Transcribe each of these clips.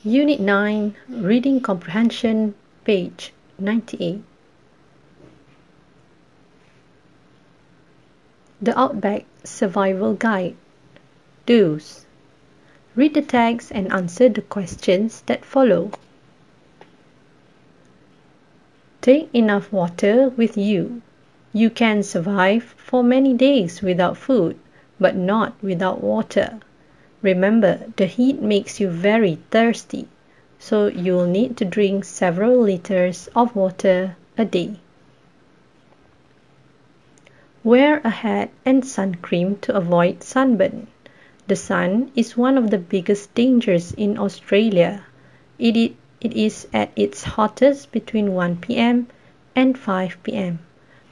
Unit 9, Reading Comprehension, page 98. The Outback Survival Guide. Do's. Read the text and answer the questions that follow. Take enough water with you. You can survive for many days without food, but not without water. Remember, the heat makes you very thirsty, so you'll need to drink several liters of water a day. Wear a hat and sun cream to avoid sunburn. The sun is one of the biggest dangers in Australia. It is at its hottest between 1 p.m. and 5 p.m.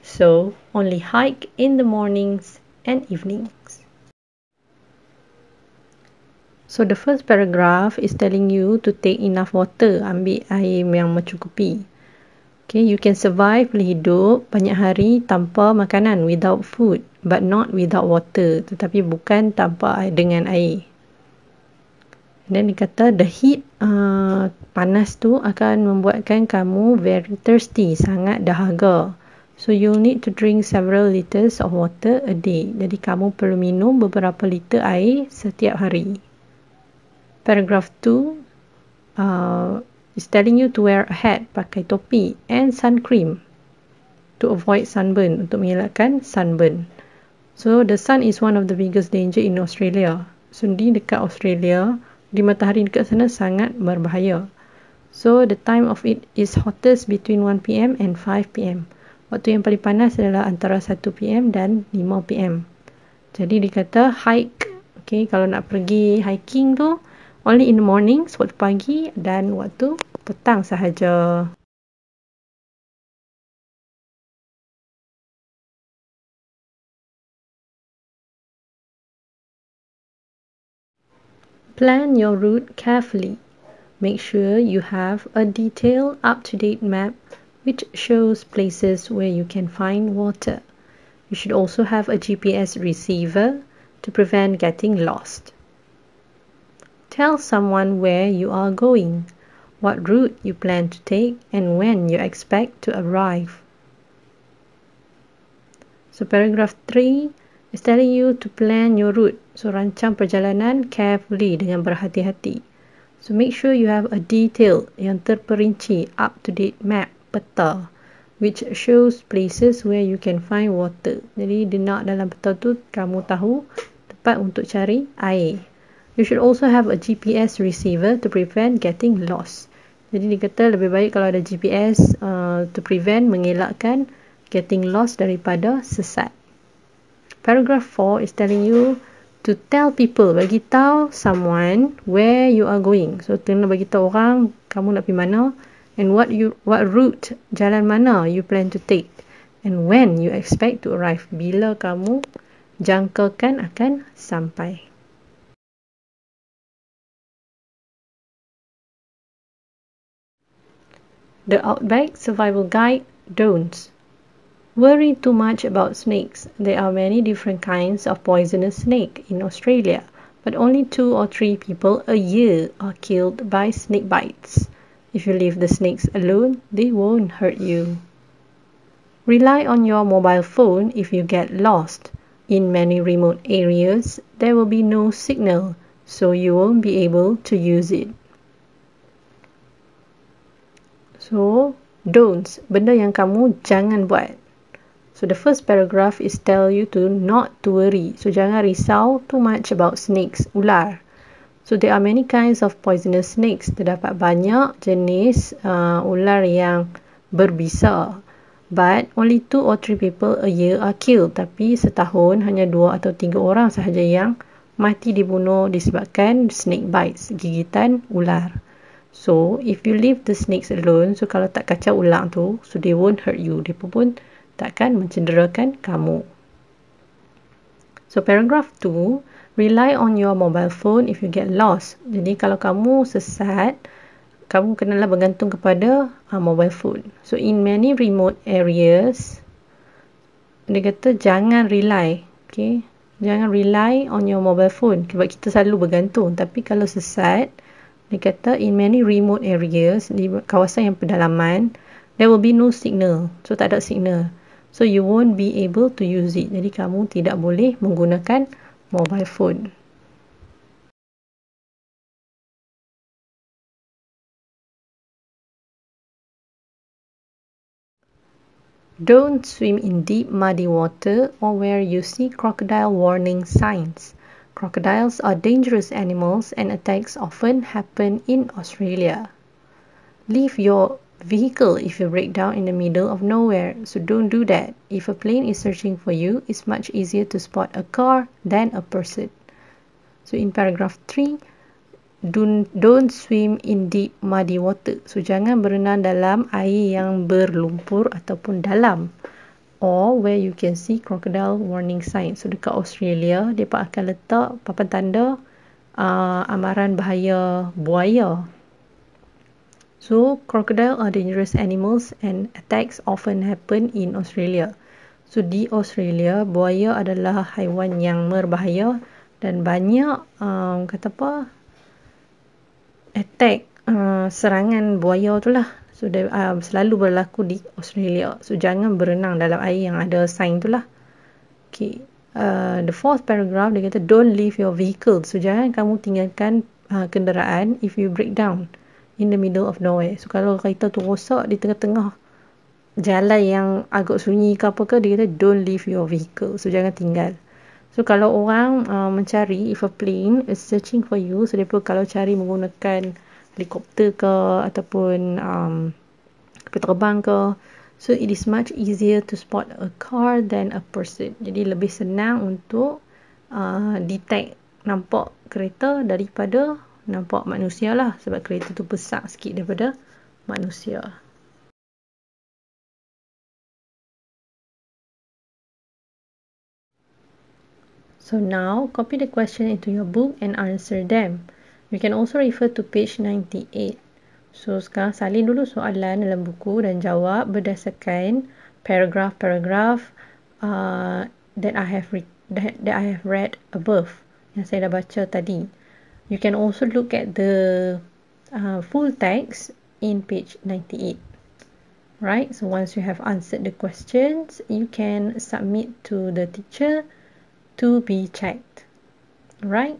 So only hike in the mornings and evenings. So the first paragraph is telling you to take enough water, ambil air yang mencukupi. Okay, you can survive, boleh hidup banyak hari tanpa makanan, without food, but not without water, tetapi bukan tanpa dengan air. Dan dikata the heat, panas tu akan membuatkan kamu very thirsty, sangat dahaga. So you'll need to drink several liters of water a day. Jadi kamu perlu minum beberapa liter air setiap hari. Paragraph 2 is telling you to wear a hat, pakai topi, and sun cream to avoid sunburn, untuk mengelakkan sunburn. So the sun is one of the biggest danger in Australia. So di dekat Australia, di matahari dekat sana sangat berbahaya. So the time of it is hottest between 1 p.m. and 5 p.m. Waktu yang paling panas adalah antara 1 p.m. dan 5 p.m. Jadi dikata hike, okay, kalau nak pergi hiking tu only in the morning, waktu pagi, dan waktu petang sahaja. Plan your route carefully. Make sure you have a detailed, up-to-date map which shows places where you can find water. You should also have a GPS receiver to prevent getting lost. Tell someone where you are going, what route you plan to take, and when you expect to arrive. So paragraph 3 is telling you to plan your route. So rancang perjalanan carefully, dengan berhati-hati. So make sure you have a detailed, yang terperinci, up-to-date map, peta, which shows places where you can find water. Jadi nak dalam peta tu kamu tahu tempat untuk cari air. You should also have a GPS receiver to prevent getting lost. Jadi dikata lebih baik kalau ada GPS to prevent, mengelakkan getting lost, daripada sesat. Paragraph 4 is telling you to tell people, bagi tahu someone where you are going. So kena bagi tahu orang kamu nak pergi mana, and what route, jalan mana you plan to take, and when you expect to arrive, bila kamu jangkakan akan sampai. The Outback Survival Guide, Don'ts. Worry too much about snakes. There are many different kinds of poisonous snake in Australia, but only 2 or 3 people a year are killed by snake bites. If you leave the snakes alone, they won't hurt you. Rely on your mobile phone if you get lost. In many remote areas, there will be no signal, so you won't be able to use it. So, don'ts, benda yang kamu jangan buat. So the first paragraph is tell you to not to worry. So jangan risau too much about snakes, ular. So there are many kinds of poisonous snakes. Terdapat banyak jenis ular yang berbisa. But only 2 or 3 people a year are killed. Tapi setahun hanya 2 atau 3 orang sahaja yang mati dibunuh disebabkan snake bites, gigitan ular. So if you leave the snakes alone, so kalau tak kacau ular tu, so they won't hurt you. Dia pun takkan mencederakan kamu. So paragraph 2, rely on your mobile phone if you get lost. Jadi kalau kamu sesat, kamu kenalah bergantung kepada mobile phone. So in many remote areas, dia kata jangan rely, okay? Jangan rely on your mobile phone sebab kita selalu bergantung. Tapi kalau sesat, Dia kata in many remote areas, di kawasan yang pedalaman, there will be no signal. So tak ada signal. So you won't be able to use it. Jadi kamu tidak boleh menggunakan mobile phone. Don't swim in deep muddy water or where you see crocodile warning signs. Crocodiles are dangerous animals and attacks often happen in Australia. Leave your vehicle if you break down in the middle of nowhere, so don't do that. If a plane is searching for you, it's much easier to spot a car than a person. So in paragraph 3, don't swim in deep muddy water. So jangan berenang dalam air yang berlumpur ataupun dalam. Or where you can see crocodile warning signs. So dekat Australia, mereka akan letak papan tanda amaran bahaya buaya. So crocodile are dangerous animals and attacks often happen in Australia. So di Australia, buaya adalah haiwan yang berbahaya dan banyak attack, serangan buaya tu lah. So selalu berlaku di Australia. So jangan berenang dalam air yang ada sign tu lah. Okay. The fourth paragraph dia kata don't leave your vehicle. So jangan kamu tinggalkan kenderaan if you break down in the middle of nowhere. So kalau kereta tu rosak di tengah-tengah jalan yang agak sunyi ke apa ke, dia kata don't leave your vehicle. So jangan tinggal. So kalau orang mencari, if a plane is searching for you, so mereka kalau cari menggunakan helikopter ke ataupun kapal terbang ke, so it is much easier to spot a car than a person. Jadi lebih senang untuk detect nampak kereta daripada nampak manusia lah, sebab kereta tu besar sikit daripada manusia. So now, copy the question into your book and answer them. You can also refer to page 98. So, sekarang salin dulu soalan dalam buku dan jawab berdasarkan paragraf-paragraf that I have read above, yang saya dah baca tadi. You can also look at the full text in page 98. Right? So, once you have answered the questions, you can submit to the teacher to be checked. Right?